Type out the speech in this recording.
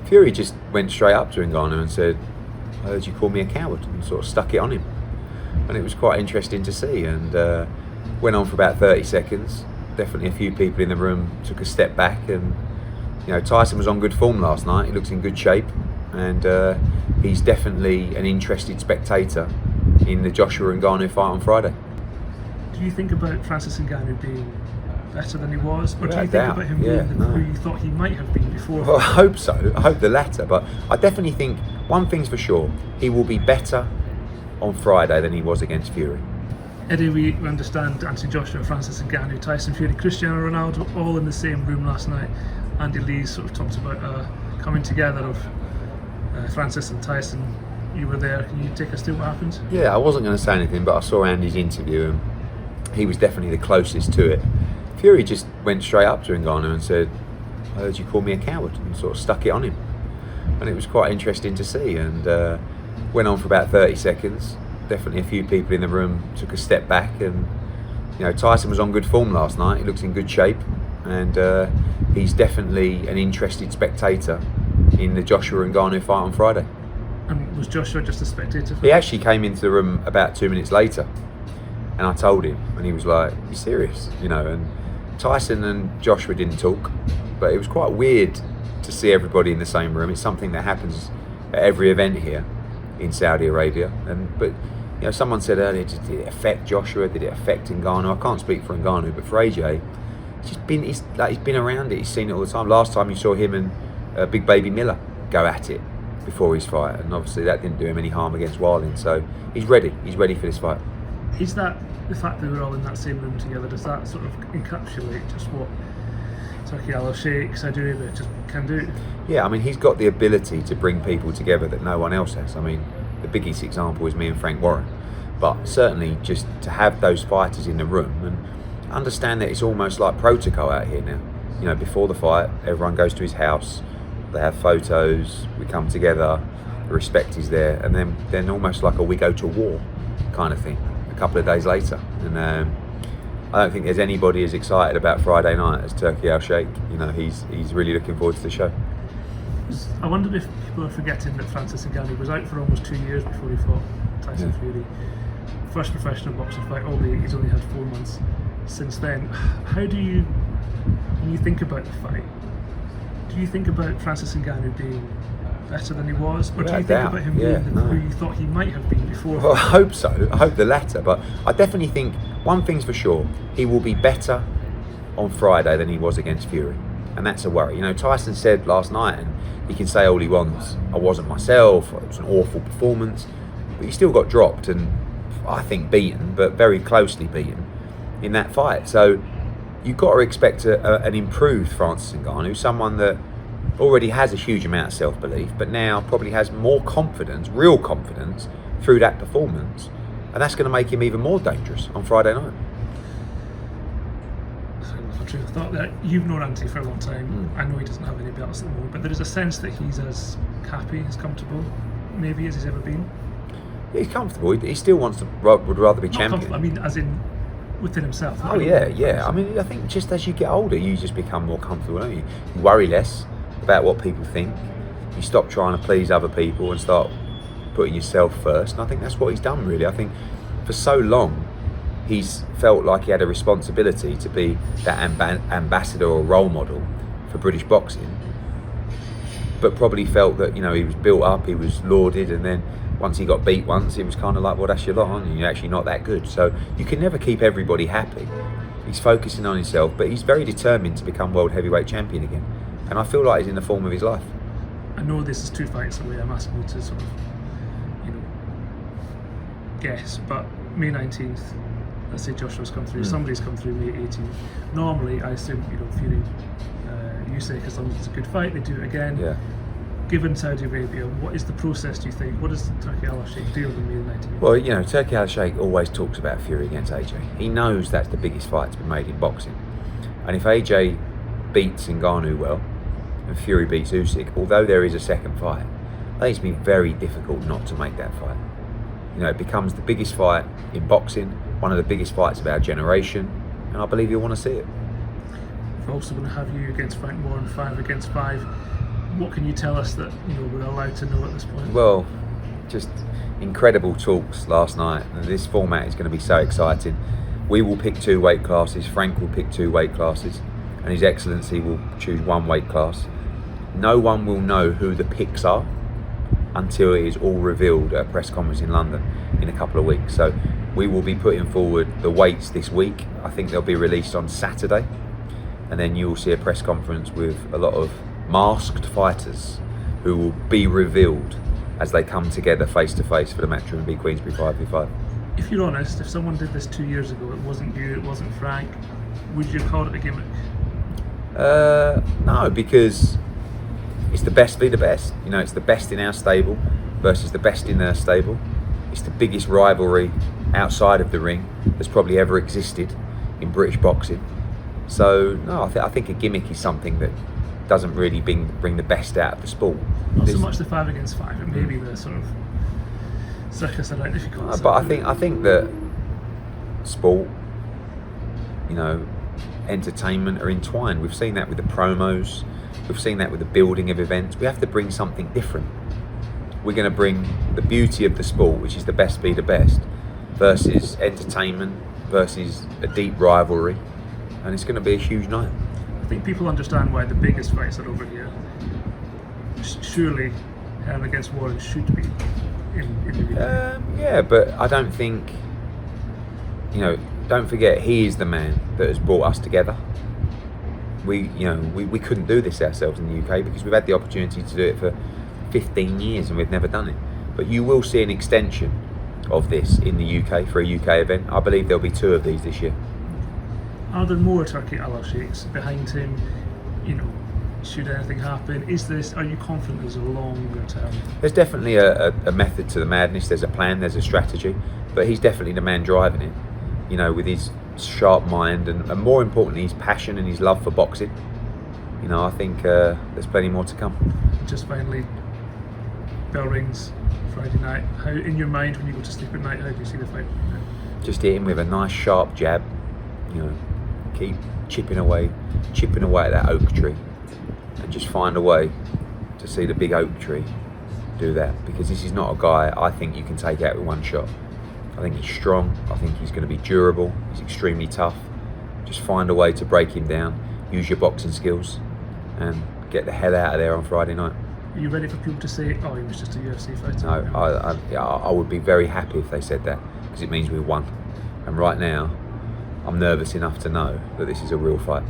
Fury just went straight up to Ngannou and said, "I heard you call me a coward," and sort of stuck it on him. And it was quite interesting to see, and went on for about 30 seconds. Definitely a few people in the room took a step back, and Tyson was on good form last night. He looks in good shape, and he's definitely an interested spectator in the Joshua Ngannou fight on Friday. Do you think about Francis Ngannou being better than he was, or do you think doubt. about him being who you thought he might have been before? Well, I hope so. I hope the latter. But I definitely think one thing's for sure: he will be better on Friday than he was against Fury. Eddie, we understand Anthony Joshua, Francis Ngannou, Tyson Fury, Cristiano Ronaldo, all in the same room last night. Andy Lee sort of talked about coming together of Francis and Tyson. You were there. Can you take us through what happened? Yeah, I wasn't going to say anything, but I saw Andy's interview, and he was definitely the closest to it. Fury just went straight up to Ngannou and said, "I heard you call me a coward," and sort of stuck it on him. And it was quite interesting to see, and went on for about 30 seconds. Definitely a few people in the room took a step back, and Tyson was on good form last night. He looks in good shape, and he's definitely an interested spectator in the Joshua Ngannou fight on Friday. And was Joshua just a spectator? He actually came into the room about 2 minutes later, and I told him, and he was like, "You serious?" And Tyson and Joshua didn't talk, but it was quite weird to see everybody in the same room. It's something that happens at every event here in Saudi Arabia, but someone said earlier, did it affect Joshua? Did it affect Ngannou? I can't speak for Ngannou, but for AJ, he's been around it. He's seen it all the time. Last time you saw him and Big Baby Miller go at it before his fight, and obviously that didn't do him any harm against Wilding. So he's ready. He's ready for this fight. Is that the fact that we're all in that same room together? Does that sort of encapsulate just what Turkey Al-Sheikh, Saudi Arabia just can do? Yeah, I mean, he's got the ability to bring people together that no one else has. I mean, the biggest example is me and Frank Warren, but certainly just to have those fighters in the room and understand that it's almost like protocol out here now. Before the fight, everyone goes to his house, they have photos, we come together, the respect is there, and then almost like we go to war kind of thing a couple of days later. And I don't think there's anybody as excited about Friday night as Turkey Al-Sheikh. He's really looking forward to the show. I wondered if people are forgetting that Francis Ngannou was out for almost 2 years before he fought Tyson Fury. First professional boxing fight, albeit he's only had 4 months since then. How do you, when you think about the fight, do you think about Francis Ngannou being better than he was, or do you think about him being who you thought he might have been before? Well, I hope so. I hope the latter, but I definitely think one thing's for sure: he will be better on Friday than he was against Fury, and that's a worry. Tyson said last night, and he can say all he wants, "I wasn't myself, it was an awful performance," but he still got dropped, and I think beaten, but very closely beaten in that fight. So you've got to expect an improved Francis Ngannou, someone that already has a huge amount of self-belief, but now probably has more confidence, real confidence, through that performance, and that's going to make him even more dangerous on Friday night. I thought that you've known Anthony for a long time. I know he doesn't have any belts at the moment, but there is a sense that he's as happy, as comfortable, maybe as he's ever been. Yeah, he's comfortable. He still wants to, would rather be champion. I mean, as in within himself. Oh yeah. I mean, I think just as you get older, you just become more comfortable, don't you? You worry less about what people think. You stop trying to please other people and start putting yourself first. And I think that's what he's done, really. I think for so long, he's felt like he had a responsibility to be that ambassador or role model for British boxing, but probably felt that he was built up, he was lauded, and then once he got beat once, it was kind of like, well, that's your lot, aren't you? You're actually not that good. So you can never keep everybody happy. He's focusing on himself, but he's very determined to become world heavyweight champion again, and I feel like he's in the form of his life. I know this is 2 fights away. I'm asking you to sort of guess, but May 19th, let's say Joshua's come through, somebody's come through May 18th. Normally, I assume, Fury, you say, as long as it's a good fight, they do it again. Yeah. Given Saudi Arabia, what is the process, do you think? What does Turkey Al-Sheikh do on May 19th? Well, Turkey Al-Sheikh always talks about Fury against AJ. He knows that's the biggest fight to be made in boxing. And if AJ beats Ngannou well, and Fury beats Usyk, although there is a second fight, I think it's been very difficult not to make that fight. It becomes the biggest fight in boxing, one of the biggest fights of our generation, and I believe you'll want to see it. We're also going to have you against Frank Warren, 5 against 5. What can you tell us that we're allowed to know at this point? Well, just incredible talks last night. This format is going to be so exciting. We will pick 2 weight classes. Frank will pick 2 weight classes, and His Excellency will choose 1 weight class. No one will know who the picks are until it is all revealed at a press conference in London in a couple of weeks. So we will be putting forward the weights this week. I think they'll be released on Saturday, and then you will see a press conference with a lot of masked fighters who will be revealed as they come together face to face for the Matchroom v Queensbury 5v5. If you're honest, if someone did this 2 years ago, it wasn't you, it wasn't Frank, would you call it a gimmick? No, because it's the best be the best. It's the best in our stable versus the best in their stable. It's the biggest rivalry outside of the ring that's probably ever existed in British boxing. So no, I think a gimmick is something that doesn't really bring the best out of the sport. Not so much the 5 against 5, but maybe the sort of circus around, if you call it. But I think that sport, entertainment are entwined. We've seen that with the promos. We've seen that with the building of events. We have to bring something different. We're going to bring the beauty of the sport, which is the best be the best, versus entertainment, versus a deep rivalry, and it's going to be a huge night. I think people understand why the biggest fights are over here. Surely Hearn against Warren should be in the UK. Yeah, but I don't think, don't forget, he is the man that has brought us together. We couldn't do this ourselves in the UK because we've had the opportunity to do it for 15 years and we've never done it. But you will see an extension of this in the UK for a UK event. I believe there'll be 2 of these this year. Are there more Turkey Allah Sheikhs behind him? Should anything happen? Are you confident there's a longer term? There's definitely a method to the madness. There's a plan, there's a strategy, but he's definitely the man driving it, with his sharp mind and more importantly his passion and his love for boxing. I think there's plenty more to come. Just finally, bell rings Friday night. How, in your mind, when you go to sleep at night, how do you see the fight? Just hit him with a nice sharp jab, keep chipping away at that oak tree, and just find a way to see the big oak tree do that, because this is not a guy I think you can take out with one shot. I think he's strong, I think he's going to be durable, he's extremely tough. Just find a way to break him down, use your boxing skills, and get the hell out of there on Friday night. Are you ready for people to say, oh, he was just a UFC fighter? No, I would be very happy if they said that, because it means we won. And right now, I'm nervous enough to know that this is a real fight.